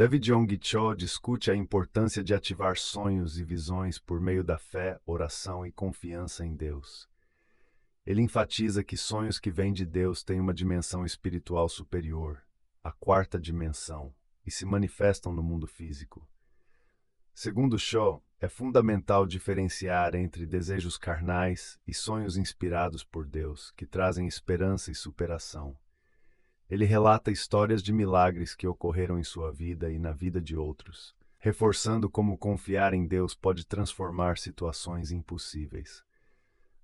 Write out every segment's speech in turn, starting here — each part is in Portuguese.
David Cho discute a importância de ativar sonhos e visões por meio da fé, oração e confiança em Deus. Ele enfatiza que sonhos que vêm de Deus têm uma dimensão espiritual superior, a quarta dimensão, e se manifestam no mundo físico. Segundo Cho, é fundamental diferenciar entre desejos carnais e sonhos inspirados por Deus, que trazem esperança e superação. Ele relata histórias de milagres que ocorreram em sua vida e na vida de outros, reforçando como confiar em Deus pode transformar situações impossíveis.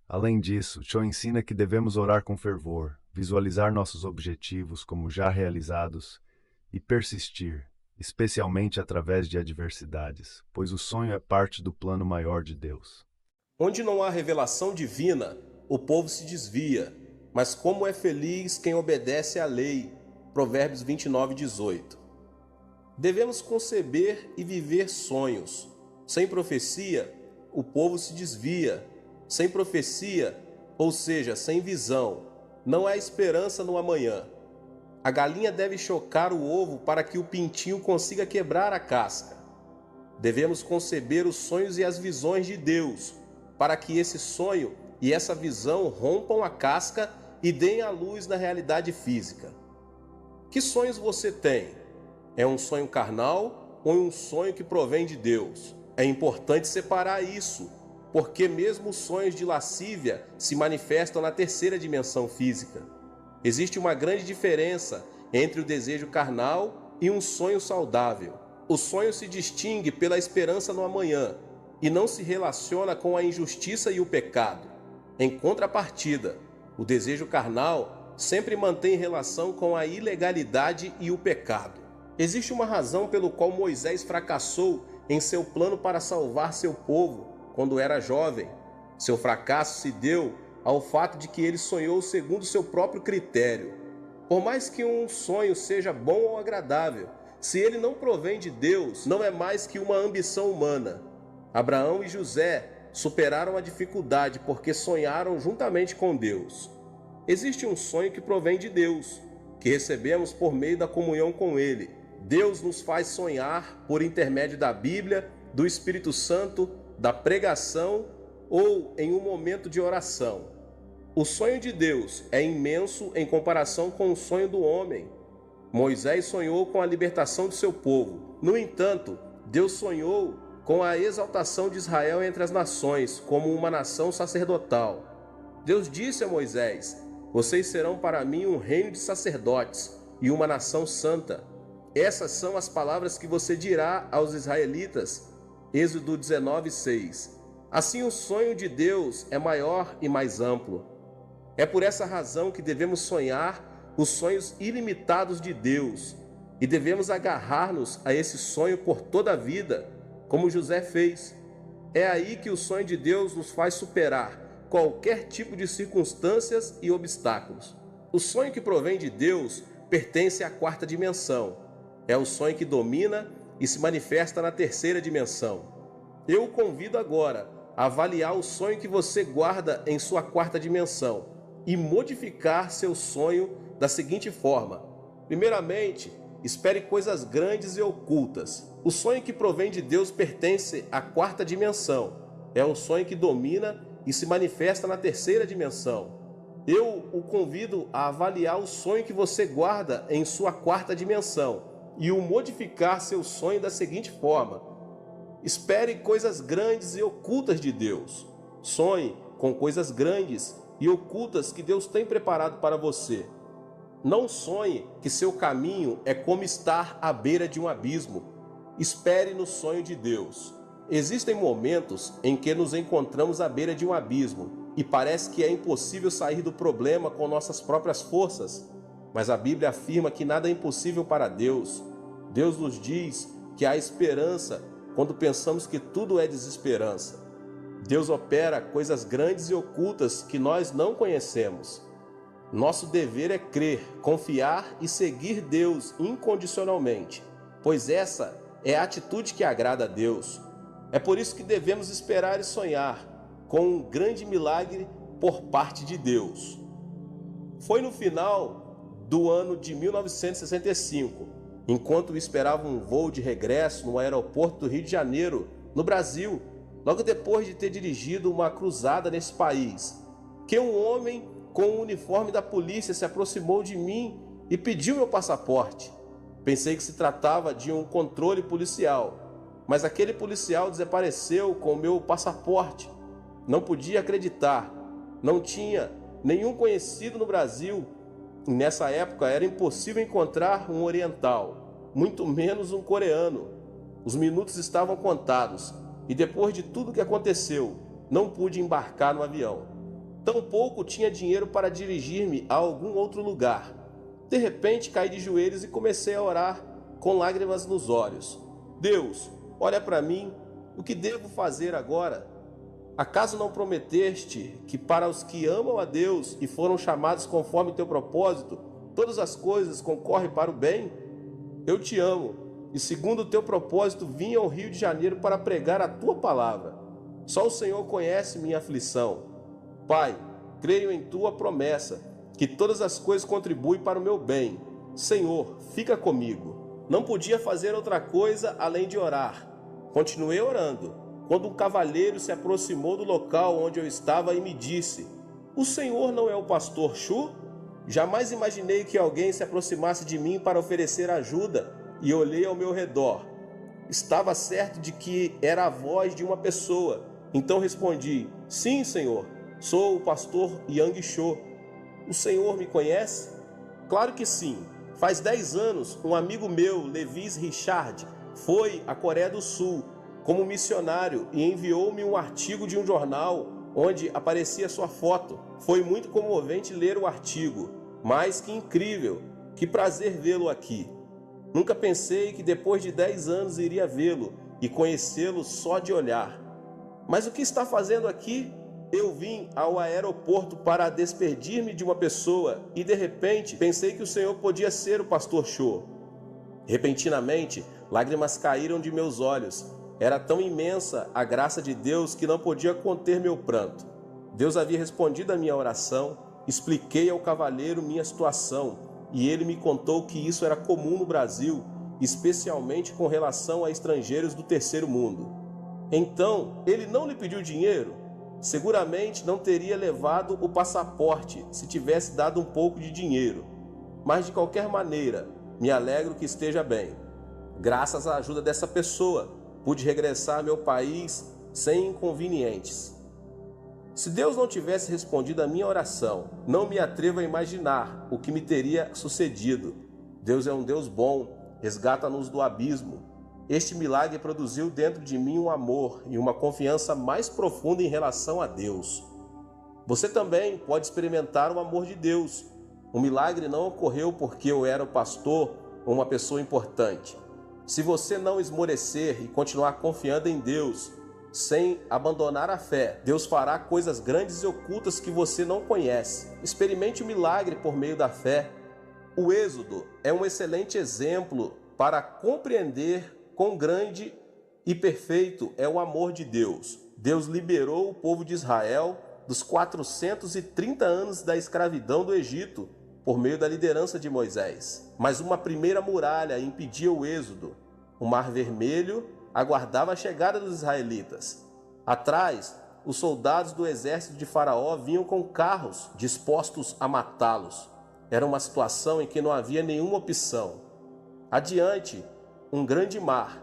Além disso, Cho ensina que devemos orar com fervor, visualizar nossos objetivos como já realizados e persistir, especialmente através de adversidades, pois o sonho é parte do plano maior de Deus. Onde não há revelação divina, o povo se desvia, mas como é feliz quem obedece à lei. Provérbios 29:18. Devemos conceber e viver sonhos. Sem profecia, o povo se desvia. Sem profecia, ou seja, sem visão, não há esperança no amanhã. A galinha deve chocar o ovo para que o pintinho consiga quebrar a casca. Devemos conceber os sonhos e as visões de Deus, para que esse sonho e essa visão rompam a casca e deem a luz na realidade física. Que sonhos você tem? É um sonho carnal ou um sonho que provém de Deus? É importante separar isso, porque mesmo os sonhos de lascívia se manifestam na terceira dimensão física. Existe uma grande diferença entre o desejo carnal e um sonho saudável. O sonho se distingue pela esperança no amanhã e não se relaciona com a injustiça e o pecado. Em contrapartida, o desejo carnal sempre mantém relação com a ilegalidade e o pecado. Existe uma razão pelo qual Moisés fracassou em seu plano para salvar seu povo quando era jovem. Seu fracasso se deu ao fato de que ele sonhou segundo seu próprio critério. Por mais que um sonho seja bom ou agradável, se ele não provém de Deus, não é mais que uma ambição humana. Abraão e José superaram a dificuldade porque sonharam juntamente com Deus. Existe um sonho que provém de Deus, que recebemos por meio da comunhão com Ele. Deus nos faz sonhar por intermédio da Bíblia, do Espírito Santo, da pregação ou em um momento de oração. O sonho de Deus é imenso em comparação com o sonho do homem. Moisés sonhou com a libertação de seu povo. No entanto, Deus sonhou com a exaltação de Israel entre as nações, como uma nação sacerdotal. Deus disse a Moisés: "Vocês serão para mim um reino de sacerdotes e uma nação santa." Essas são as palavras que você dirá aos israelitas. Êxodo 19:6. Assim, o sonho de Deus é maior e mais amplo. É por essa razão que devemos sonhar os sonhos ilimitados de Deus e devemos agarrar-nos a esse sonho por toda a vida, como José fez. É aí que o sonho de Deus nos faz superar qualquer tipo de circunstâncias e obstáculos. O sonho que provém de Deus pertence à quarta dimensão. É o sonho que domina e se manifesta na terceira dimensão. Eu o convido agora a avaliar o sonho que você guarda em sua quarta dimensão e modificar seu sonho da seguinte forma. Primeiramente, espere coisas grandes e ocultas. O sonho que provém de Deus pertence à quarta dimensão. É o sonho que domina e se manifesta na terceira dimensão. Eu o convido a avaliar o sonho que você guarda em sua quarta dimensão e o modificar seu sonho da seguinte forma. Espere coisas grandes e ocultas de Deus. Sonhe com coisas grandes e ocultas que Deus tem preparado para você. Não sonhe que seu caminho é como estar à beira de um abismo. Espere no sonho de Deus. Existem momentos em que nos encontramos à beira de um abismo e parece que é impossível sair do problema com nossas próprias forças. Mas a Bíblia afirma que nada é impossível para Deus. Deus nos diz que há esperança quando pensamos que tudo é desesperança. Deus opera coisas grandes e ocultas que nós não conhecemos. Nosso dever é crer, confiar e seguir Deus incondicionalmente, pois essa é a atitude que agrada a Deus. É por isso que devemos esperar e sonhar com um grande milagre por parte de Deus. Foi no final do ano de 1965, enquanto esperava um voo de regresso no aeroporto do Rio de Janeiro, no Brasil, logo depois de ter dirigido uma cruzada nesse país, que um homem com o uniforme da polícia se aproximou de mim e pediu meu passaporte. Pensei que se tratava de um controle policial, mas aquele policial desapareceu com o meu passaporte. Não podia acreditar, não tinha nenhum conhecido no Brasil. E nessa época era impossível encontrar um oriental, muito menos um coreano. Os minutos estavam contados e depois de tudo que aconteceu, não pude embarcar no avião. Tampouco tinha dinheiro para dirigir-me a algum outro lugar. De repente caí de joelhos e comecei a orar com lágrimas nos olhos. Deus, olha para mim, o que devo fazer agora? Acaso não prometeste que para os que amam a Deus e foram chamados conforme teu propósito, todas as coisas concorrem para o bem? Eu te amo e segundo o teu propósito vim ao Rio de Janeiro para pregar a tua palavra. Só o Senhor conhece minha aflição. Pai, creio em tua promessa, que todas as coisas contribuem para o meu bem. Senhor, fica comigo. Não podia fazer outra coisa além de orar. Continuei orando, quando um cavalheiro se aproximou do local onde eu estava e me disse: o senhor não é o pastor Chu? Jamais imaginei que alguém se aproximasse de mim para oferecer ajuda e olhei ao meu redor. Estava certo de que era a voz de uma pessoa. Então respondi: sim, senhor, sou o pastor Yang Cho. O senhor me conhece? Claro que sim. Faz 10 anos, um amigo meu, Levis Richard, foi à Coreia do Sul como missionário e enviou-me um artigo de um jornal onde aparecia sua foto. Foi muito comovente ler o artigo, mas que incrível, que prazer vê-lo aqui. Nunca pensei que depois de 10 anos iria vê-lo e conhecê-lo só de olhar. Mas o que está fazendo aqui? Eu vim ao aeroporto para despedir-me de uma pessoa e de repente pensei que o Senhor podia ser o pastor Cho. Repentinamente, lágrimas caíram de meus olhos. Era tão imensa a graça de Deus que não podia conter meu pranto. Deus havia respondido à minha oração, expliquei ao cavalheiro minha situação e ele me contou que isso era comum no Brasil, especialmente com relação a estrangeiros do terceiro mundo. Então, ele não lhe pediu dinheiro? Seguramente não teria levado o passaporte se tivesse dado um pouco de dinheiro. Mas de qualquer maneira, me alegro que esteja bem. Graças à ajuda dessa pessoa, pude regressar ao meu país sem inconvenientes. Se Deus não tivesse respondido à minha oração, não me atrevo a imaginar o que me teria sucedido. Deus é um Deus bom, resgata-nos do abismo. Este milagre produziu dentro de mim um amor e uma confiança mais profunda em relação a Deus. Você também pode experimentar o amor de Deus. O milagre não ocorreu porque eu era o pastor ou uma pessoa importante. Se você não esmorecer e continuar confiando em Deus, sem abandonar a fé, Deus fará coisas grandes e ocultas que você não conhece. Experimente o milagre por meio da fé. O Êxodo é um excelente exemplo para compreender quão grande e perfeito é o amor de Deus. Deus liberou o povo de Israel dos 430 anos da escravidão do Egito por meio da liderança de Moisés. Mas uma primeira muralha impedia o êxodo. O Mar Vermelho aguardava a chegada dos israelitas. Atrás, os soldados do exército de Faraó vinham com carros dispostos a matá-los. Era uma situação em que não havia nenhuma opção. Adiante, um grande mar.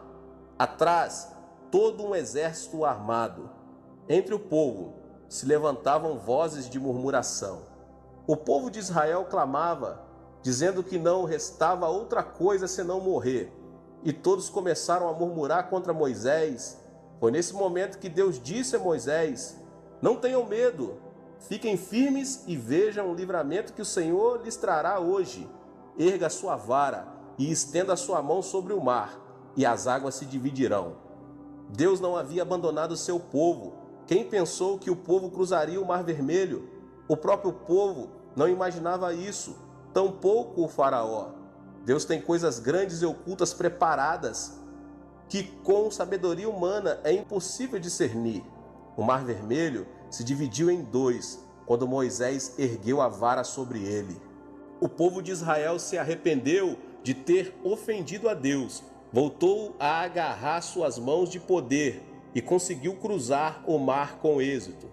Atrás, todo um exército armado. Entre o povo se levantavam vozes de murmuração. O povo de Israel clamava, dizendo que não restava outra coisa senão morrer. E todos começaram a murmurar contra Moisés. Foi nesse momento que Deus disse a Moisés: não tenham medo, fiquem firmes e vejam o livramento que o Senhor lhes trará hoje. Erga a sua vara e estenda a sua mão sobre o mar, e as águas se dividirão. Deus não havia abandonado o seu povo. Quem pensou que o povo cruzaria o Mar Vermelho? O próprio povo não imaginava isso, tampouco o faraó. Deus tem coisas grandes e ocultas preparadas que com sabedoria humana é impossível discernir. O Mar Vermelho se dividiu em dois quando Moisés ergueu a vara sobre ele. O povo de Israel se arrependeu de ter ofendido a Deus, voltou a agarrar suas mãos de poder e conseguiu cruzar o mar com êxito.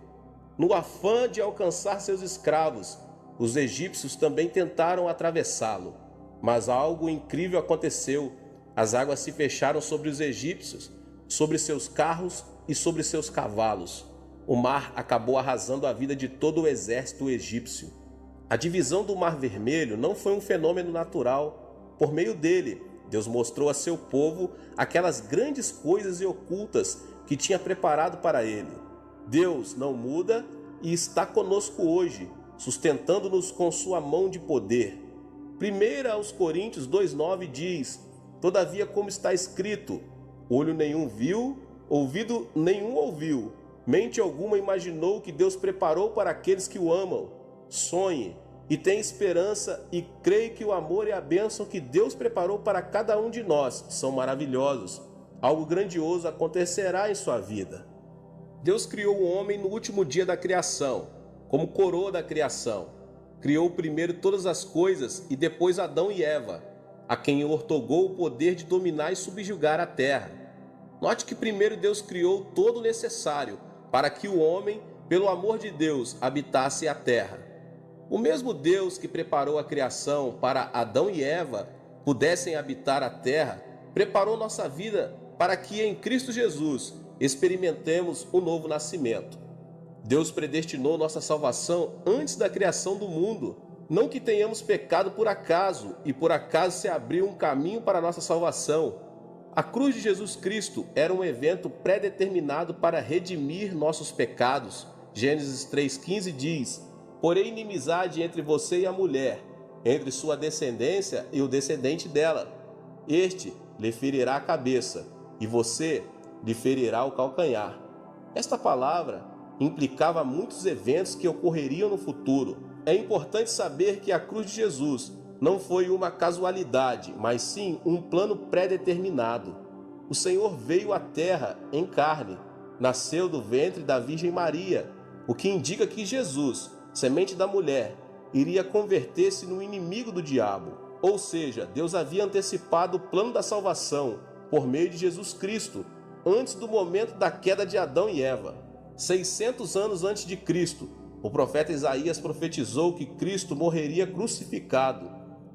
No afã de alcançar seus escravos, os egípcios também tentaram atravessá-lo. Mas algo incrível aconteceu. As águas se fecharam sobre os egípcios, sobre seus carros e sobre seus cavalos. O mar acabou arrasando a vida de todo o exército egípcio. A divisão do Mar Vermelho não foi um fenômeno natural. Por meio dele, Deus mostrou a seu povo aquelas grandes coisas e ocultas que tinha preparado para ele. Deus não muda e está conosco hoje, sustentando-nos com sua mão de poder. 1 aos Coríntios 2,9 diz: Todavia, como está escrito, olho nenhum viu, ouvido nenhum ouviu, mente alguma imaginou que Deus preparou para aqueles que o amam. Sonhe e tenha esperança e creia que o amor e a bênção que Deus preparou para cada um de nós são maravilhosos. Algo grandioso acontecerá em sua vida. Deus criou o homem no último dia da criação, como coroa da criação. Criou primeiro todas as coisas e depois Adão e Eva, a quem outorgou o poder de dominar e subjugar a terra. Note que primeiro Deus criou todo o necessário para que o homem, pelo amor de Deus, habitasse a terra. O mesmo Deus que preparou a criação para Adão e Eva pudessem habitar a terra, preparou nossa vida para que em Cristo Jesus experimentemos o novo nascimento. Deus predestinou nossa salvação antes da criação do mundo, não que tenhamos pecado por acaso e por acaso se abriu um caminho para a nossa salvação. A cruz de Jesus Cristo era um evento pré-determinado para redimir nossos pecados. Gênesis 3,15 diz: Porém inimizade entre você e a mulher, entre sua descendência e o descendente dela. Este lhe ferirá a cabeça, e você lhe ferirá o calcanhar. Esta palavra implicava muitos eventos que ocorreriam no futuro. É importante saber que a cruz de Jesus não foi uma casualidade, mas sim um plano pré-determinado. O Senhor veio à terra em carne, nasceu do ventre da Virgem Maria, o que indica que Jesus, semente da mulher, iria converter-se no inimigo do diabo. Ou seja, Deus havia antecipado o plano da salvação por meio de Jesus Cristo, antes do momento da queda de Adão e Eva. 600 anos antes de Cristo, o profeta Isaías profetizou que Cristo morreria crucificado.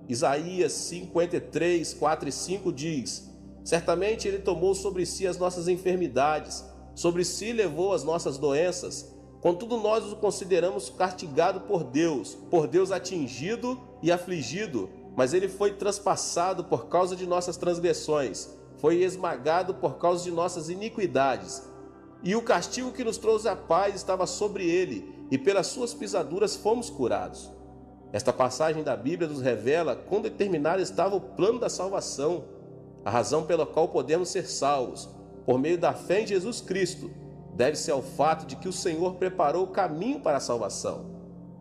Isaías 53, 4 e 5 diz: Certamente ele tomou sobre si as nossas enfermidades, sobre si levou as nossas doenças. Contudo, nós o consideramos castigado por Deus atingido e afligido, mas ele foi transpassado por causa de nossas transgressões, foi esmagado por causa de nossas iniquidades. E o castigo que nos trouxe a paz estava sobre ele, e pelas suas pisaduras fomos curados. Esta passagem da Bíblia nos revela quão determinado estava o plano da salvação, a razão pela qual podemos ser salvos, por meio da fé em Jesus Cristo, deve-se ao fato de que o Senhor preparou o caminho para a salvação.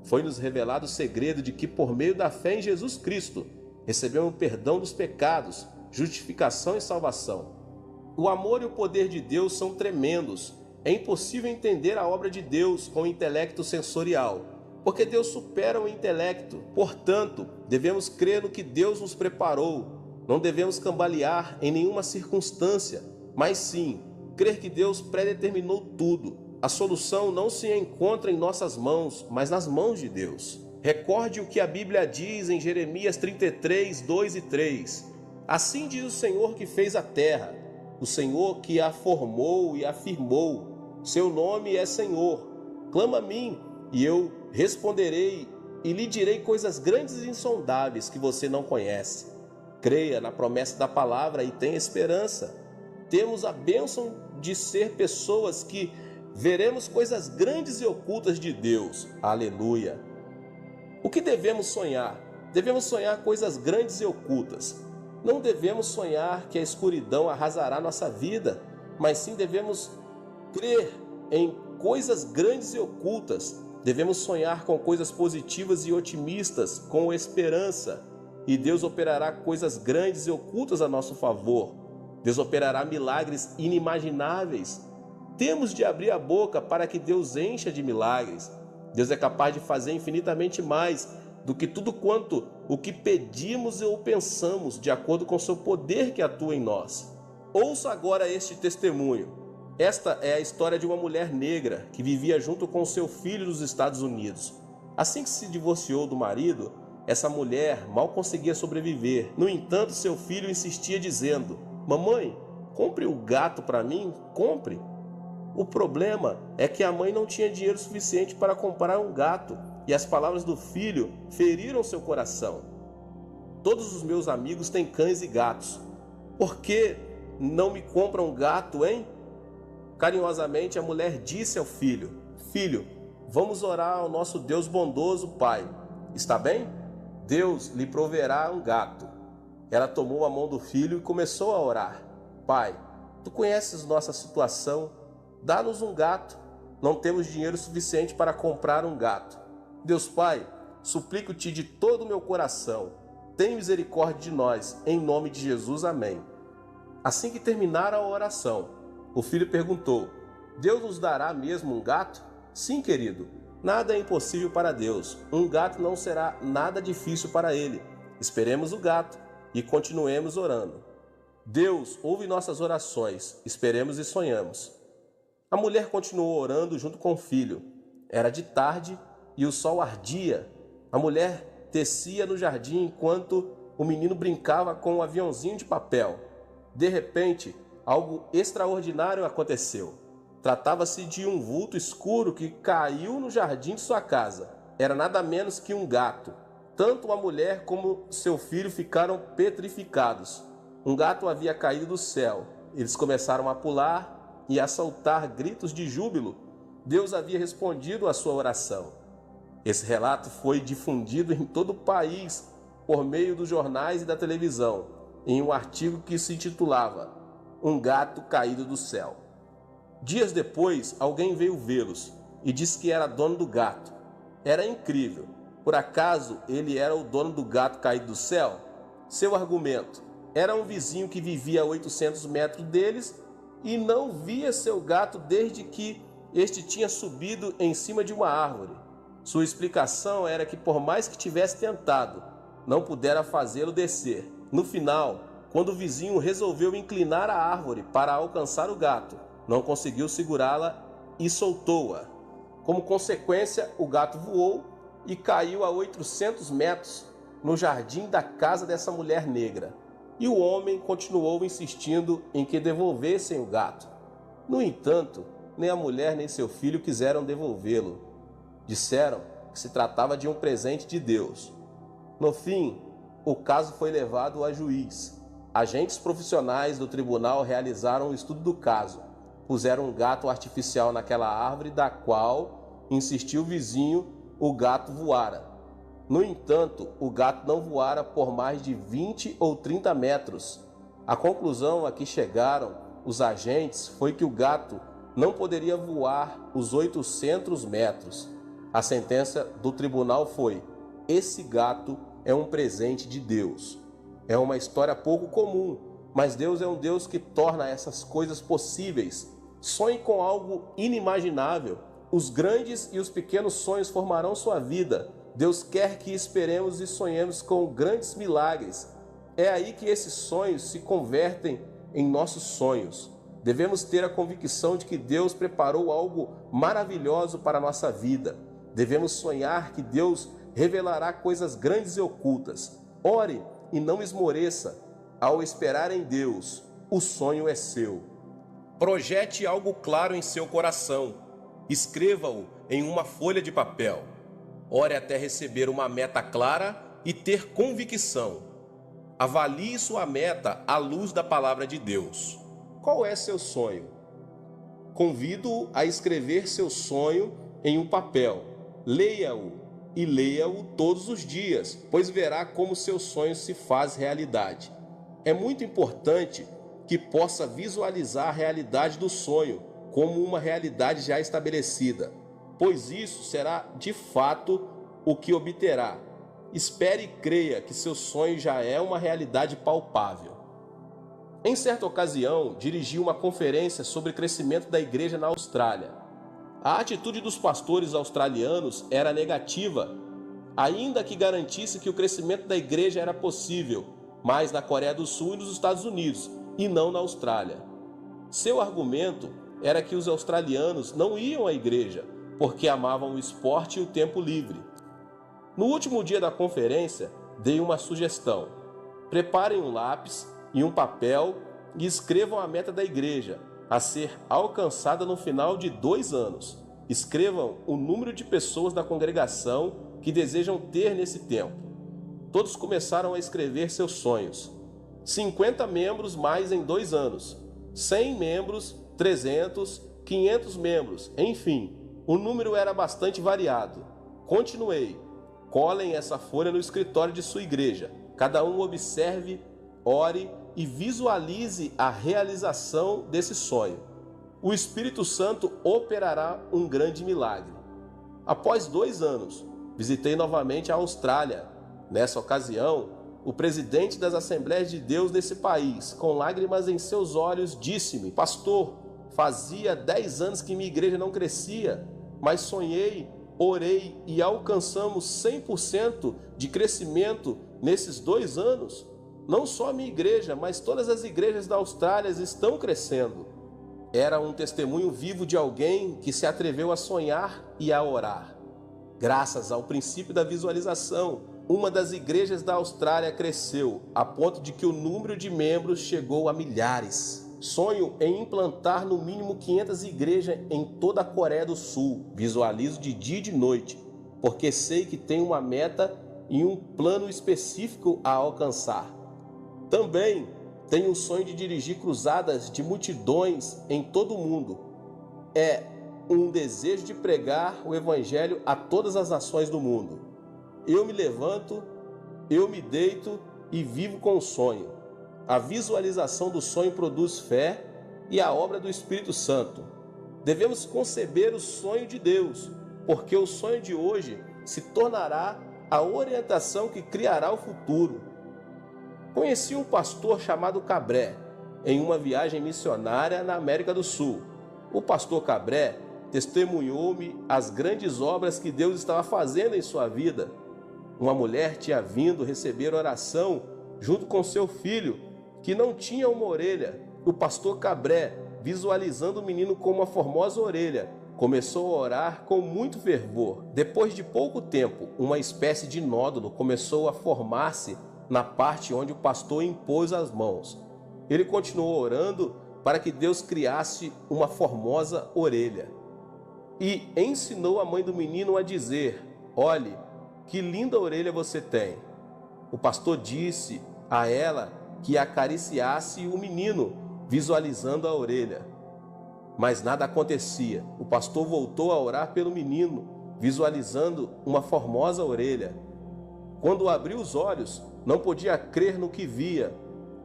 Foi-nos revelado o segredo de que, por meio da fé em Jesus Cristo, recebemos o perdão dos pecados, justificação e salvação. O amor e o poder de Deus são tremendos. É impossível entender a obra de Deus com o intelecto sensorial, porque Deus supera o intelecto. Portanto, devemos crer no que Deus nos preparou. Não devemos cambalear em nenhuma circunstância, mas sim crer que Deus predeterminou tudo. A solução não se encontra em nossas mãos, mas nas mãos de Deus. Recorde o que a Bíblia diz em Jeremias 33, 2 e 3. Assim diz o Senhor que fez a terra, o Senhor que a formou e a firmou. Seu nome é Senhor. Clama a mim, e eu responderei, e lhe direi coisas grandes e insondáveis que você não conhece. Creia na promessa da palavra e tenha esperança. Temos a bênção de ser pessoas que veremos coisas grandes e ocultas de Deus. Aleluia! O que devemos sonhar? Devemos sonhar coisas grandes e ocultas. Não devemos sonhar que a escuridão arrasará nossa vida, mas sim devemos crer em coisas grandes e ocultas. Devemos sonhar com coisas positivas e otimistas, com esperança. E Deus operará coisas grandes e ocultas a nosso favor. Deus operará milagres inimagináveis. Temos de abrir a boca para que Deus encha de milagres. Deus é capaz de fazer infinitamente mais do que tudo quanto o que pedimos ou pensamos, de acordo com o seu poder que atua em nós. Ouça agora este testemunho. Esta é a história de uma mulher negra que vivia junto com seu filho nos Estados Unidos. Assim que se divorciou do marido, essa mulher mal conseguia sobreviver. No entanto, seu filho insistia dizendo: "Mamãe, compre o gato para mim, compre." O problema é que a mãe não tinha dinheiro suficiente para comprar um gato, e as palavras do filho feriram seu coração. "Todos os meus amigos têm cães e gatos. Por que não me compram um gato, hein?" Carinhosamente, a mulher disse ao filho: "Filho, vamos orar ao nosso Deus bondoso, Pai. Está bem? Deus lhe proverá um gato." Ela tomou a mão do filho e começou a orar: "Pai, tu conheces nossa situação. Dá-nos um gato. Não temos dinheiro suficiente para comprar um gato. Deus Pai, suplico-te de todo o meu coração. Tem misericórdia de nós. Em nome de Jesus, amém." Assim que terminara a oração, o filho perguntou: "Deus nos dará mesmo um gato?" "Sim, querido. Nada é impossível para Deus. Um gato não será nada difícil para Ele. Esperemos o gato e continuemos orando. Deus ouve nossas orações. Esperemos e sonhamos." A mulher continuou orando junto com o filho. Era de tarde e o sol ardia. A mulher descia no jardim enquanto o menino brincava com um aviãozinho de papel. De repente, algo extraordinário aconteceu. Tratava-se de um vulto escuro que caiu no jardim de sua casa. Era nada menos que um gato. Tanto a mulher como seu filho ficaram petrificados. Um gato havia caído do céu. Eles começaram a pular e a soltar gritos de júbilo. Deus havia respondido à sua oração. Esse relato foi difundido em todo o país por meio dos jornais e da televisão, em um artigo que se intitulava "Um gato caído do céu." Dias depois, alguém veio vê-los e disse que era dono do gato. Era incrível. Por acaso ele era o dono do gato caído do céu? Seu argumento: era um vizinho que vivia a 800 metros deles e não via seu gato desde que este tinha subido em cima de uma árvore. Sua explicação era que, por mais que tivesse tentado, não pudera fazê-lo descer. No final, quando o vizinho resolveu inclinar a árvore para alcançar o gato, não conseguiu segurá-la e soltou-a. Como consequência, o gato voou e caiu a 800 metros no jardim da casa dessa mulher negra. E o homem continuou insistindo em que devolvessem o gato. No entanto, nem a mulher nem seu filho quiseram devolvê-lo. Disseram que se tratava de um presente de Deus. No fim, o caso foi levado a juiz. Agentes profissionais do tribunal realizaram o estudo do caso. Puseram um gato artificial naquela árvore da qual, insistiu o vizinho, o gato voara. No entanto, o gato não voara por mais de 20 ou 30 metros. A conclusão a que chegaram os agentes foi que o gato não poderia voar os 800 metros. A sentença do tribunal foi: esse gato é um presente de Deus. É uma história pouco comum, mas Deus é um Deus que torna essas coisas possíveis. Sonhe com algo inimaginável. Os grandes e os pequenos sonhos formarão sua vida. Deus quer que esperemos e sonhemos com grandes milagres. É aí que esses sonhos se convertem em nossos sonhos. Devemos ter a convicção de que Deus preparou algo maravilhoso para a nossa vida. Devemos sonhar que Deus revelará coisas grandes e ocultas. Ore e não esmoreça. Ao esperar em Deus, o sonho é seu. Projete algo claro em seu coração. Escreva-o em uma folha de papel. Ore até receber uma meta clara e ter convicção. Avalie sua meta à luz da palavra de Deus. Qual é seu sonho? Convido-o a escrever seu sonho em um papel. Leia-o e leia-o todos os dias, pois verá como seu sonho se faz realidade. É muito importante que possa visualizar a realidade do sonho como uma realidade já estabelecida, pois isso será de fato o que obterá. Espere e creia que seu sonho já é uma realidade palpável. Em certa ocasião, dirigi uma conferência sobre crescimento da igreja na Austrália. A atitude dos pastores australianos era negativa ainda que garantisse que o crescimento da igreja era possível, mas na Coreia do Sul e nos Estados Unidos, e não na Austrália. Seu argumento era que os australianos não iam à igreja porque amavam o esporte e o tempo livre. No último dia da conferência, dei uma sugestão. Preparem um lápis e um papel e escrevam a meta da igreja a ser alcançada no final de 2 anos. Escrevam o número de pessoas da congregação que desejam ter nesse tempo. Todos começaram a escrever seus sonhos. 50 membros mais em 2 anos. 100 membros, 300, 500 membros, enfim, o número era bastante variado. Continuei. Colhem essa folha no escritório de sua igreja. Cada um observe, ore e visualize a realização desse sonho. O Espírito Santo operará um grande milagre. Após 2 anos, visitei novamente a Austrália. Nessa ocasião, o presidente das Assembleias de Deus desse país, com lágrimas em seus olhos, disse-me: Pastor, fazia 10 anos que minha igreja não crescia, mas sonhei, orei e alcançamos 100% de crescimento nesses 2 anos. Não só a minha igreja, mas todas as igrejas da Austrália estão crescendo. Era um testemunho vivo de alguém que se atreveu a sonhar e a orar. Graças ao princípio da visualização, uma das igrejas da Austrália cresceu, a ponto de que o número de membros chegou a milhares. Sonho em implantar no mínimo 500 igrejas em toda a Coreia do Sul. Visualizo de dia e de noite, porque sei que tenho uma meta e um plano específico a alcançar. Também tenho o sonho de dirigir cruzadas de multidões em todo o mundo. É um desejo de pregar o evangelho a todas as nações do mundo. Eu me levanto, eu me deito e vivo com o sonho. A visualização do sonho produz fé e a obra do Espírito Santo. Devemos conceber o sonho de Deus, porque o sonho de hoje se tornará a orientação que criará o futuro. Conheci um pastor chamado Cabré em uma viagem missionária na América do Sul. O pastor Cabré testemunhou-me as grandes obras que Deus estava fazendo em sua vida. Uma mulher tinha vindo receber oração junto com seu filho, que não tinha uma orelha. O pastor Cabré, visualizando o menino com uma formosa orelha, começou a orar com muito fervor. Depois de pouco tempo, uma espécie de nódulo começou a formar-se na parte onde o pastor impôs as mãos. Ele continuou orando para que Deus criasse uma formosa orelha. E ensinou a mãe do menino a dizer: olhe, que linda orelha você tem. O pastor disse a ela que acariciasse o menino, visualizando a orelha. Mas nada acontecia. O pastor voltou a orar pelo menino, visualizando uma formosa orelha. Quando abriu os olhos, não podia crer no que via.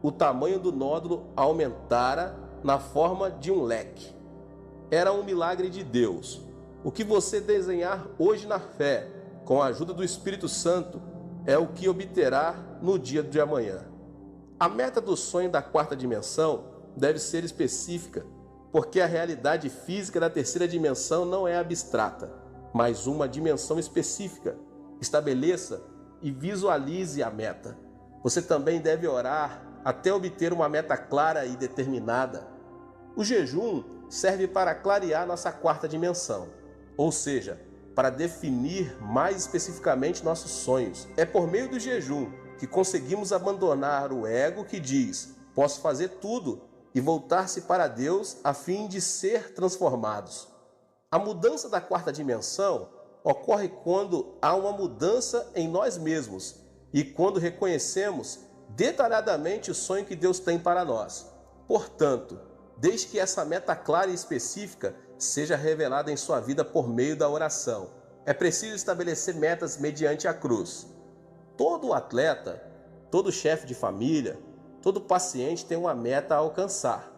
O tamanho do nódulo aumentara na forma de um leque. Era um milagre de Deus. O que você desenhar hoje na fé, com a ajuda do Espírito Santo, é o que obterá no dia de amanhã. A meta do sonho da 4ª dimensão deve ser específica, porque a realidade física da 3ª dimensão não é abstrata, mas uma dimensão específica. Estabeleça e visualize a meta. Você também deve orar até obter uma meta clara e determinada. O jejum serve para clarear nossa 4ª dimensão, ou seja, para definir mais especificamente nossos sonhos. É por meio do jejum que conseguimos abandonar o ego que diz: posso fazer tudo, e voltar-se para Deus a fim de ser transformados. A mudança da 4ª dimensão ocorre quando há uma mudança em nós mesmos e quando reconhecemos detalhadamente o sonho que Deus tem para nós. Portanto, desde que essa meta clara e específica seja revelada em sua vida por meio da oração, é preciso estabelecer metas mediante a cruz. Todo atleta, todo chefe de família, todo paciente tem uma meta a alcançar.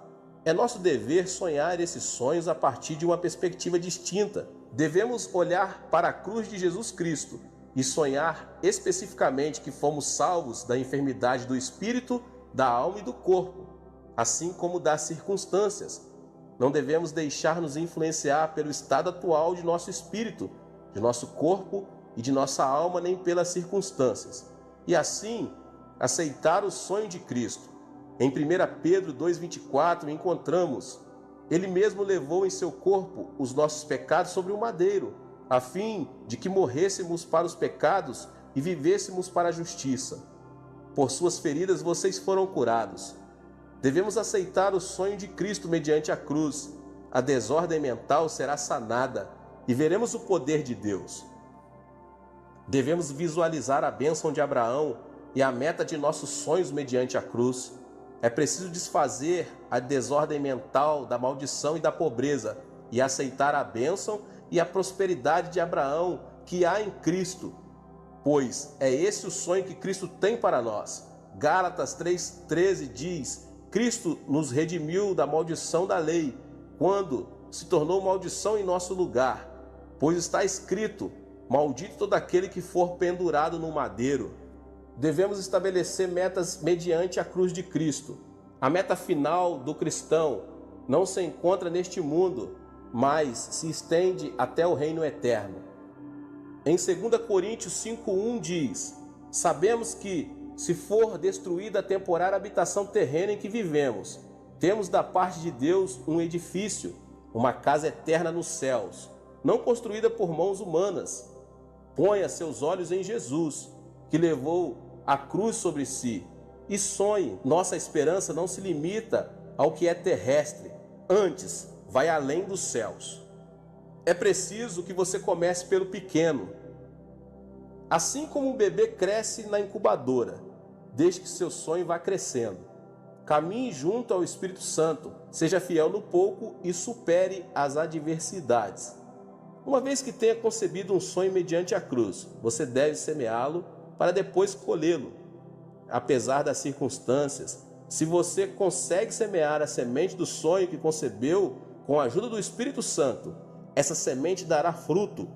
É nosso dever sonhar esses sonhos a partir de uma perspectiva distinta. Devemos olhar para a cruz de Jesus Cristo e sonhar especificamente que fomos salvos da enfermidade do espírito, da alma e do corpo, assim como das circunstâncias. Não devemos deixar-nos influenciar pelo estado atual de nosso espírito, de nosso corpo e de nossa alma, nem pelas circunstâncias. E assim, aceitar o sonho de Cristo. Em 1 Pedro 2,24 encontramos: Ele mesmo levou em seu corpo os nossos pecados sobre o madeiro, a fim de que morrêssemos para os pecados e vivêssemos para a justiça. Por suas feridas vocês foram curados. Devemos aceitar o sonho de Cristo mediante a cruz. A desordem mental será sanada e veremos o poder de Deus. Devemos visualizar a bênção de Abraão e a meta de nossos sonhos mediante a cruz. É preciso desfazer a desordem mental da maldição e da pobreza e aceitar a bênção e a prosperidade de Abraão que há em Cristo, pois é esse o sonho que Cristo tem para nós. Gálatas 3,13 diz: Cristo nos redimiu da maldição da lei, quando se tornou maldição em nosso lugar, pois está escrito: maldito todo aquele que for pendurado no madeiro. Devemos estabelecer metas mediante a cruz de Cristo. A meta final do cristão não se encontra neste mundo, mas se estende até o reino eterno. Em 2 Coríntios 5,1 diz: sabemos que, se for destruída a temporária habitação terrena em que vivemos, temos da parte de Deus um edifício, uma casa eterna nos céus, não construída por mãos humanas. Ponha seus olhos em Jesus, que levou a cruz sobre si, e sonhe. Nossa esperança não se limita ao que é terrestre, antes vai além dos céus. É preciso que você comece pelo pequeno. Assim como um bebê cresce na incubadora, deixe que seu sonho vá crescendo. Caminhe junto ao Espírito Santo, seja fiel no pouco e supere as adversidades. Uma vez que tenha concebido um sonho mediante a cruz, você deve semeá-lo para depois colhê-lo. Apesar das circunstâncias, se você consegue semear a semente do sonho que concebeu com a ajuda do Espírito Santo, essa semente dará fruto,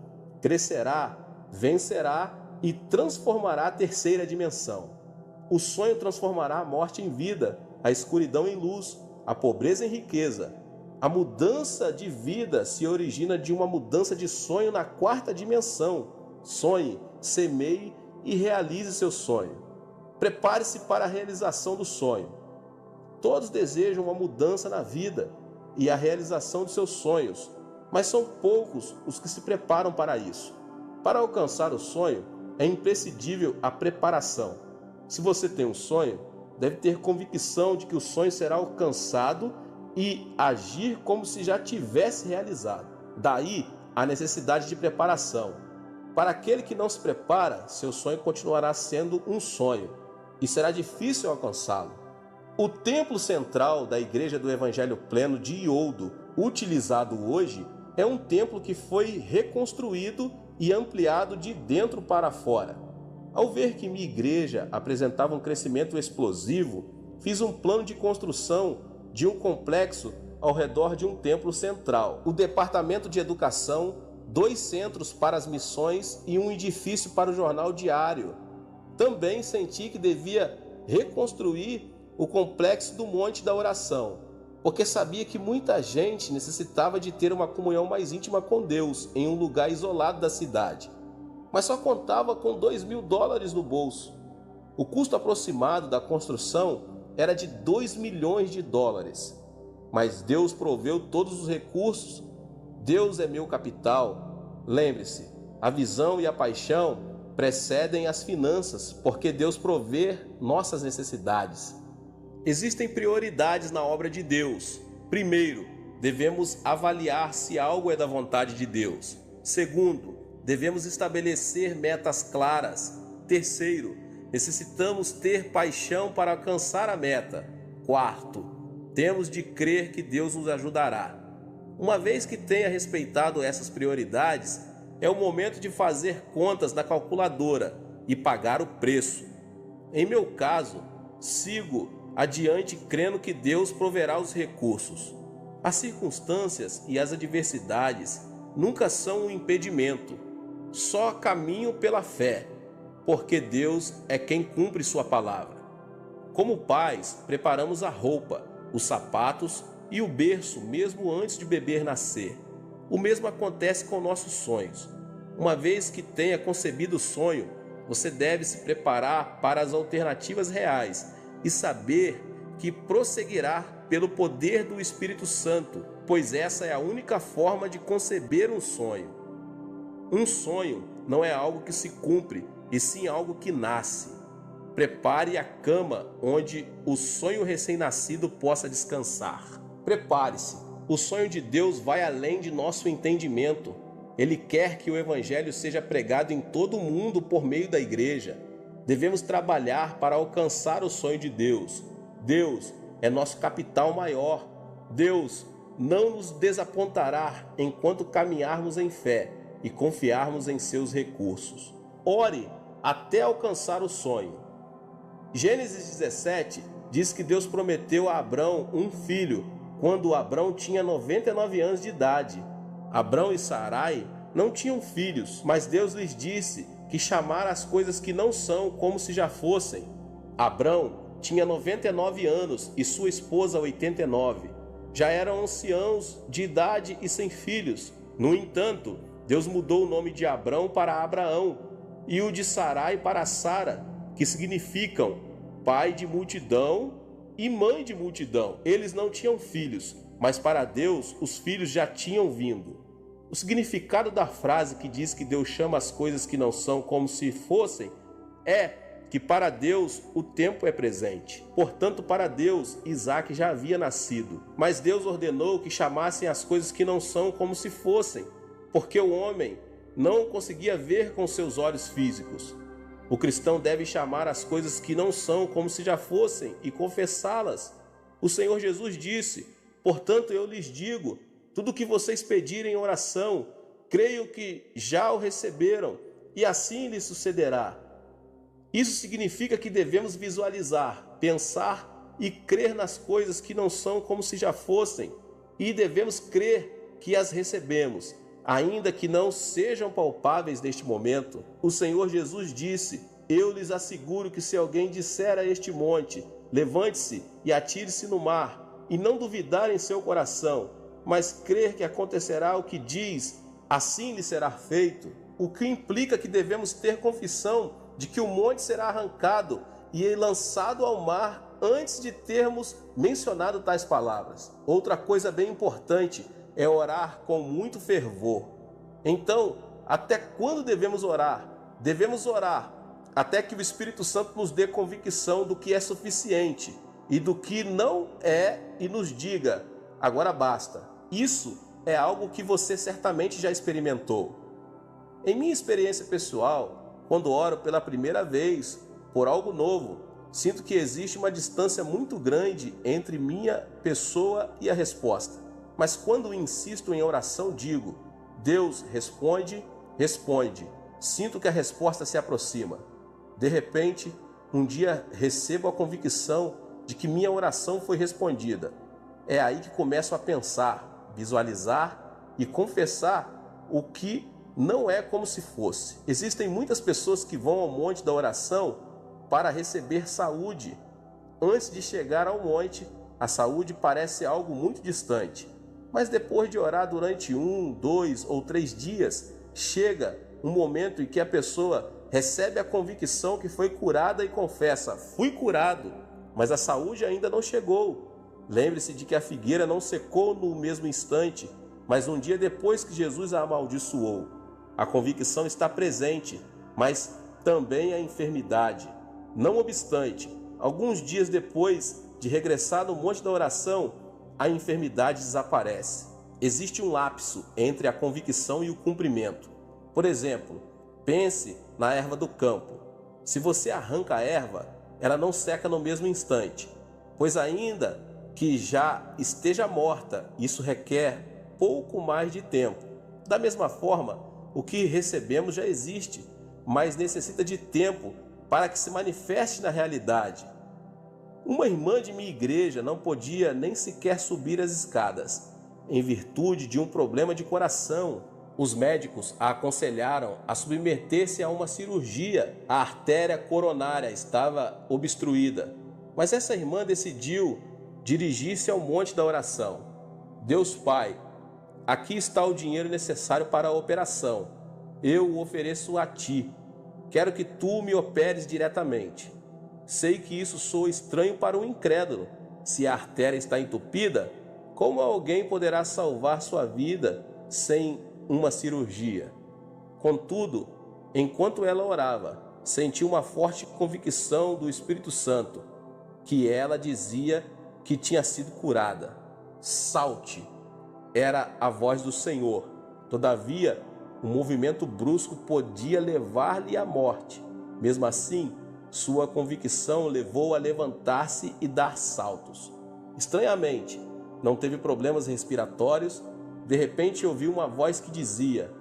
crescerá, vencerá e transformará a terceira dimensão. O sonho transformará a morte em vida, a escuridão em luz, a pobreza em riqueza. A mudança de vida se origina de uma mudança de sonho na quarta dimensão. Sonhe, semeie e realize seu sonho. Prepare-se para a realização do sonho. Todos desejam uma mudança na vida e a realização de seus sonhos, mas são poucos os que se preparam para isso. Para alcançar o sonho, é imprescindível a preparação. Se você tem um sonho, deve ter convicção de que o sonho será alcançado e agir como se já tivesse realizado. Daí a necessidade de preparação. Para aquele que não se prepara, seu sonho continuará sendo um sonho e será difícil alcançá-lo. O templo central da Igreja do Evangelho Pleno de Ioldo, utilizado hoje, é um templo que foi reconstruído e ampliado de dentro para fora. Ao ver que minha igreja apresentava um crescimento explosivo, fiz um plano de construção de um complexo ao redor de um templo central, o departamento de educação, 2 centros para as missões e um edifício para o jornal diário. Também senti que devia reconstruir o complexo do Monte da Oração, porque sabia que muita gente necessitava de ter uma comunhão mais íntima com Deus em um lugar isolado da cidade, mas só contava com $2.000 no bolso. O custo aproximado da construção era de $2 milhões, mas Deus proveu todos os recursos. Deus é meu capital. Lembre-se, a visão e a paixão precedem as finanças, porque Deus provê nossas necessidades. Existem prioridades na obra de Deus. Primeiro, devemos avaliar se algo é da vontade de Deus. Segundo, devemos estabelecer metas claras. Terceiro, necessitamos ter paixão para alcançar a meta. Quarto, temos de crer que Deus nos ajudará. Uma vez que tenha respeitado essas prioridades, é o momento de fazer contas na calculadora e pagar o preço. Em meu caso, sigo adiante crendo que Deus proverá os recursos. As circunstâncias e as adversidades nunca são um impedimento. Só caminho pela fé, porque Deus é quem cumpre sua palavra. Como pais, preparamos a roupa, os sapatos e o berço mesmo antes de o bebê nascer. O mesmo acontece com nossos sonhos. Uma vez que tenha concebido o sonho, você deve se preparar para as alternativas reais e saber que prosseguirá pelo poder do Espírito Santo, pois essa é a única forma de conceber um sonho. Um sonho não é algo que se cumpre, e sim algo que nasce. Prepare a cama onde o sonho recém-nascido possa descansar. Prepare-se. O sonho de Deus vai além de nosso entendimento. Ele quer que o Evangelho seja pregado em todo o mundo por meio da igreja. Devemos trabalhar para alcançar o sonho de Deus. Deus é nosso capital maior. Deus não nos desapontará enquanto caminharmos em fé e confiarmos em seus recursos. Ore até alcançar o sonho. Gênesis 17 diz que Deus prometeu a Abrão um filho quando Abrão tinha 99 anos de idade. Abrão e Sarai não tinham filhos, mas Deus lhes disse que chamara as coisas que não são como se já fossem. Abrão tinha 99 anos e sua esposa 89. Já eram anciãos de idade e sem filhos. No entanto, Deus mudou o nome de Abrão para Abraão e o de Sarai para Sara, que significam pai de multidão e mãe de multidão. Eles não tinham filhos, mas para Deus os filhos já tinham vindo. O significado da frase que diz que Deus chama as coisas que não são como se fossem é que para Deus o tempo é presente. Portanto, para Deus, Isaac já havia nascido. Mas Deus ordenou que chamassem as coisas que não são como se fossem, porque o homem não conseguia ver com seus olhos físicos. O cristão deve chamar as coisas que não são como se já fossem e confessá-las. O Senhor Jesus disse: portanto, eu lhes digo, tudo o que vocês pedirem em oração, creio que já o receberam, e assim lhes sucederá. Isso significa que devemos visualizar, pensar e crer nas coisas que não são como se já fossem, e devemos crer que as recebemos, ainda que não sejam palpáveis neste momento. O Senhor Jesus disse: eu lhes asseguro que se alguém disser a este monte, levante-se e atire-se no mar, e não duvidar em seu coração, mas crer que acontecerá o que diz, assim lhe será feito. O que implica que devemos ter confissão de que o monte será arrancado e lançado ao mar antes de termos mencionado tais palavras. Outra coisa bem importante é orar com muito fervor. Então, até quando devemos orar? Devemos orar até que o Espírito Santo nos dê convicção do que é suficiente e do que não é e nos diga: agora basta. Isso é algo que você certamente já experimentou. Em minha experiência pessoal, quando oro pela primeira vez por algo novo, sinto que existe uma distância muito grande entre minha pessoa e a resposta. Mas quando insisto em oração, digo: Deus responde, responde. Sinto que a resposta se aproxima. De repente, um dia recebo a convicção de que minha oração foi respondida. É aí que começo a pensar, visualizar e confessar o que não é como se fosse. Existem muitas pessoas que vão ao monte da oração para receber saúde. Antes de chegar ao monte, a saúde parece algo muito distante. Mas depois de orar durante 1, 2 ou 3 dias, chega um momento em que a pessoa recebe a convicção que foi curada e confessa: fui curado, mas a saúde ainda não chegou. Lembre-se de que a figueira não secou no mesmo instante, mas um dia depois que Jesus a amaldiçoou. A convicção está presente, mas também a enfermidade. Não obstante, alguns dias depois de regressar no monte da oração, a enfermidade desaparece. Existe um lapso entre a convicção e o cumprimento. Por exemplo, pense na erva do campo. Se você arranca a erva, ela não seca no mesmo instante, pois ainda que já esteja morta, isso requer pouco mais de tempo. Da mesma forma, o que recebemos já existe, mas necessita de tempo para que se manifeste na realidade. Uma irmã de minha igreja não podia nem sequer subir as escadas, em virtude de um problema de coração. Os médicos a aconselharam a submeter-se a uma cirurgia. A artéria coronária estava obstruída, mas essa irmã decidiu dirigir-se ao monte da oração. Deus Pai, aqui está o dinheiro necessário para a operação. eu o ofereço a ti. Quero que tu me operes diretamente. Sei que isso soa estranho para um incrédulo. Se a artéria está entupida, como alguém poderá salvar sua vida sem uma cirurgia? Contudo, enquanto ela orava, senti uma forte convicção do Espírito Santo, que ela dizia que tinha sido curada. Salte! Era a voz do Senhor. Todavia, um movimento brusco podia levar-lhe à morte. Mesmo assim, sua convicção levou a levantar-se e dar saltos. Estranhamente, não teve problemas respiratórios. De repente ouviu uma voz que dizia: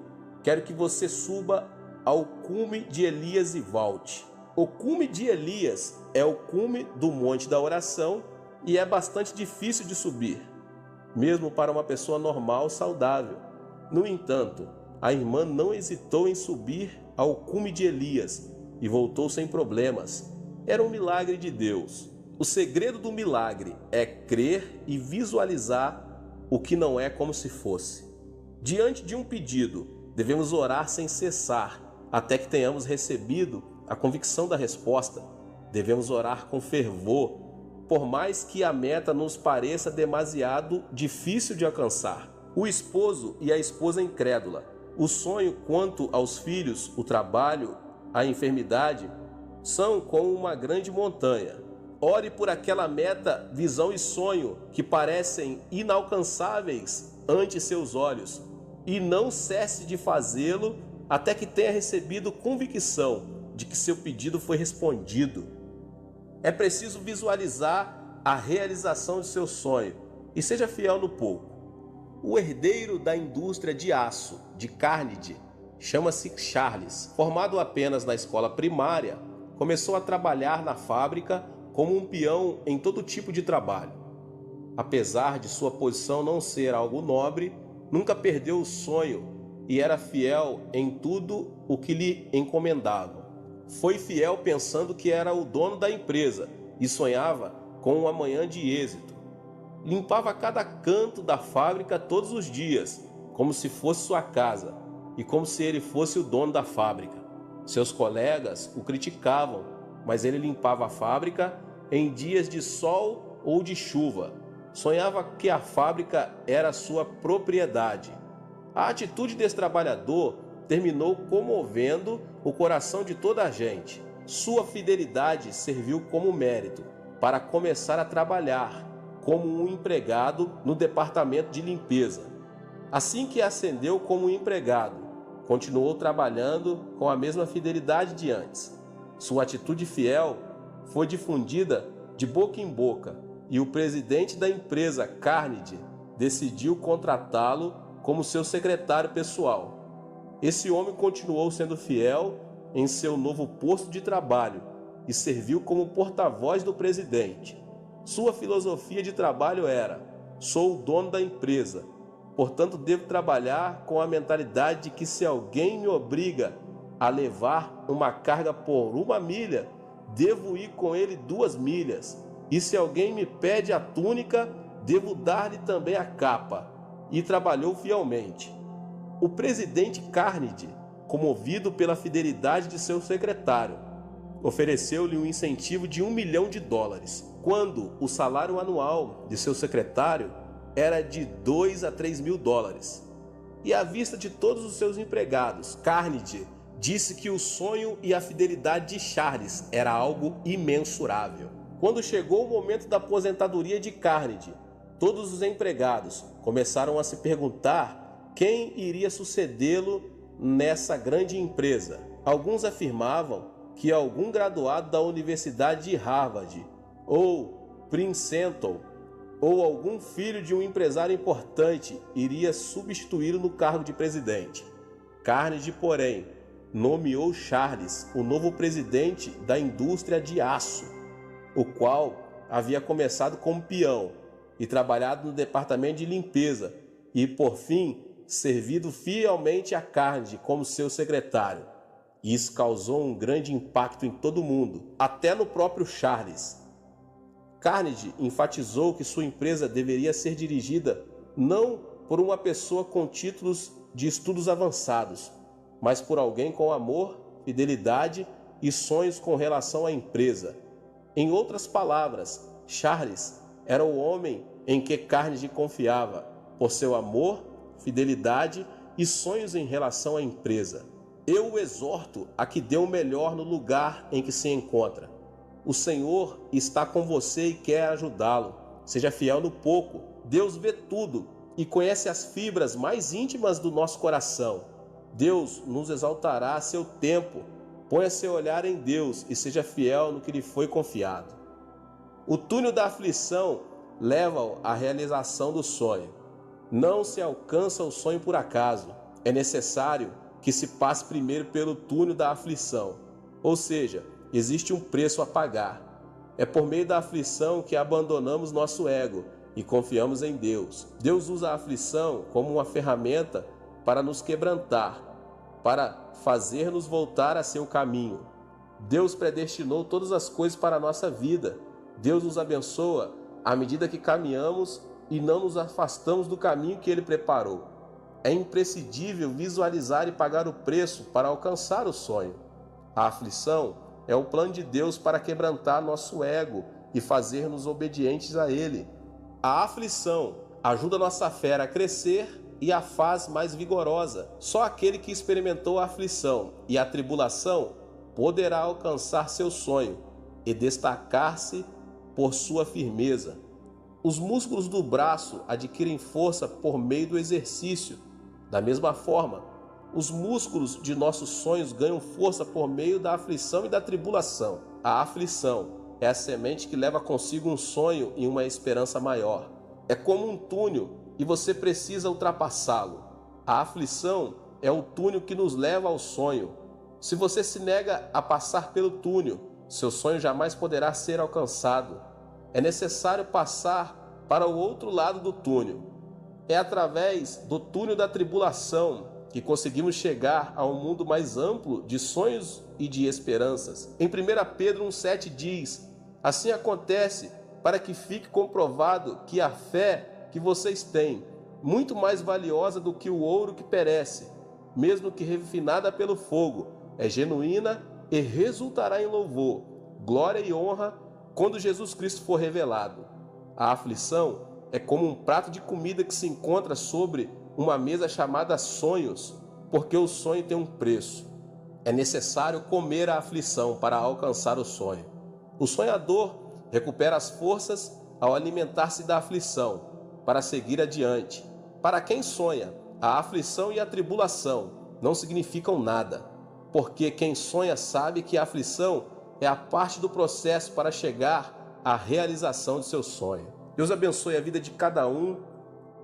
quero que você suba ao cume de Elias e volte. O cume de Elias é o cume do Monte da Oração e é bastante difícil de subir, mesmo para uma pessoa normal, saudável. No entanto, a irmã não hesitou em subir ao cume de Elias e voltou sem problemas. Era um milagre de Deus. O segredo do milagre é crer e visualizar o que não é como se fosse. Diante de um pedido, devemos orar sem cessar, até que tenhamos recebido a convicção da resposta. Devemos orar com fervor, por mais que a meta nos pareça demasiado difícil de alcançar. O esposo e a esposa incrédula. O sonho quanto aos filhos, o trabalho, a enfermidade, são como uma grande montanha. Ore por aquela meta, visão e sonho que parecem inalcançáveis ante seus olhos, e não cesse de fazê-lo até que tenha recebido convicção de que seu pedido foi respondido. É preciso visualizar a realização de seu sonho e seja fiel no pouco. O herdeiro da indústria de aço de Carnegie chama-se Charles. Formado apenas na escola primária, começou a trabalhar na fábrica como um peão em todo tipo de trabalho. Apesar de sua posição não ser algo nobre, nunca perdeu o sonho e era fiel em tudo o que lhe encomendavam. Foi fiel pensando que era o dono da empresa e sonhava com um amanhã de êxito. Limpava cada canto da fábrica todos os dias, como se fosse sua casa e como se ele fosse o dono da fábrica. Seus colegas o criticavam, mas ele limpava a fábrica em dias de sol ou de chuva. Sonhava que a fábrica era sua propriedade. A atitude desse trabalhador terminou comovendo o coração de toda a gente. Sua fidelidade serviu como mérito para começar a trabalhar como um empregado no departamento de limpeza. Assim que ascendeu como empregado, continuou trabalhando com a mesma fidelidade de antes. Sua atitude fiel foi difundida de boca em boca e o presidente da empresa, Carnegie, decidiu contratá-lo como seu secretário pessoal. Esse homem continuou sendo fiel em seu novo posto de trabalho e serviu como porta-voz do presidente. Sua filosofia de trabalho era: sou o dono da empresa, portanto devo trabalhar com a mentalidade de que se alguém me obriga a levar uma carga por 1 milha, devo ir com ele 2 milhas. E se alguém me pede a túnica, devo dar-lhe também a capa. E trabalhou fielmente. O presidente Carnegie, comovido pela fidelidade de seu secretário, ofereceu-lhe um incentivo de $1 milhão, quando o salário anual de seu secretário era de $2 a $3 mil. E à vista de todos os seus empregados, Carnegie disse que o sonho e a fidelidade de Charles era algo imensurável. Quando chegou o momento da aposentadoria de Carnegie, todos os empregados começaram a se perguntar quem iria sucedê-lo nessa grande empresa. Alguns afirmavam que algum graduado da Universidade de Harvard ou Princeton ou algum filho de um empresário importante iria substituí-lo no cargo de presidente. Carnegie, porém, nomeou Charles o novo presidente da indústria de aço, o qual havia começado como peão e trabalhado no departamento de limpeza e, por fim, servido fielmente a Carnegie como seu secretário. Isso causou um grande impacto em todo mundo, até no próprio Charles. Carnegie enfatizou que sua empresa deveria ser dirigida não por uma pessoa com títulos de estudos avançados, mas por alguém com amor, fidelidade e sonhos com relação à empresa. Em outras palavras, Charles era o homem em que Carnegie confiava, por seu amor, fidelidade e sonhos em relação à empresa. Eu o exorto a que dê o melhor no lugar em que se encontra. O Senhor está com você e quer ajudá-lo. Seja fiel no pouco. Deus vê tudo e conhece as fibras mais íntimas do nosso coração. Deus nos exaltará a seu tempo. Ponha seu olhar em Deus e seja fiel no que lhe foi confiado. O túnel da aflição leva-o à realização do sonho. Não se alcança o sonho por acaso. É necessário que se passe primeiro pelo túnel da aflição. Ou seja, existe um preço a pagar. É por meio da aflição que abandonamos nosso ego e confiamos em Deus. Deus usa a aflição como uma ferramenta para nos quebrantar, para fazer-nos voltar a seu caminho. Deus predestinou todas as coisas para a nossa vida. Deus nos abençoa à medida que caminhamos e não nos afastamos do caminho que Ele preparou. É imprescindível visualizar e pagar o preço para alcançar o sonho. A aflição é o plano de Deus para quebrantar nosso ego e fazer-nos obedientes a Ele. A aflição ajuda nossa fé a crescer e a faz mais vigorosa. Só aquele que experimentou a aflição e a tribulação poderá alcançar seu sonho e destacar-se por sua firmeza. Os músculos do braço adquirem força por meio do exercício. Da mesma forma, os músculos de nossos sonhos ganham força por meio da aflição e da tribulação. A aflição é a semente que leva consigo um sonho e uma esperança maior. É como um túnel e você precisa ultrapassá-lo. A aflição é o túnel que nos leva ao sonho. Se você se nega a passar pelo túnel, seu sonho jamais poderá ser alcançado. É necessário passar para o outro lado do túnel. É através do túnel da tribulação que conseguimos chegar a um mundo mais amplo de sonhos e de esperanças. Em 1 Pedro 1,7 diz: assim acontece para que fique comprovado que a fé que vocês têm, muito mais valiosa do que o ouro que perece, mesmo que refinada pelo fogo, é genuína e resultará em louvor, glória e honra quando Jesus Cristo for revelado. A aflição é como um prato de comida que se encontra sobre uma mesa chamada sonhos, porque o sonho tem um preço. É necessário comer a aflição para alcançar o sonho. O sonhador recupera as forças ao alimentar-se da aflição, para seguir adiante. Para quem sonha, a aflição e a tribulação não significam nada, porque quem sonha sabe que a aflição é a parte do processo para chegar à realização de seu sonho. Deus abençoe a vida de cada um.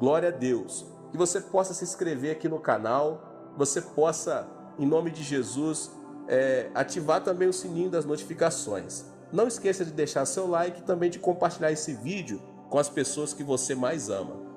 Glória a Deus. Que você possa se inscrever aqui no canal, você possa, em nome de Jesus, ativar também o sininho das notificações. Não esqueça de deixar seu like e também de compartilhar esse vídeo com as pessoas que você mais ama.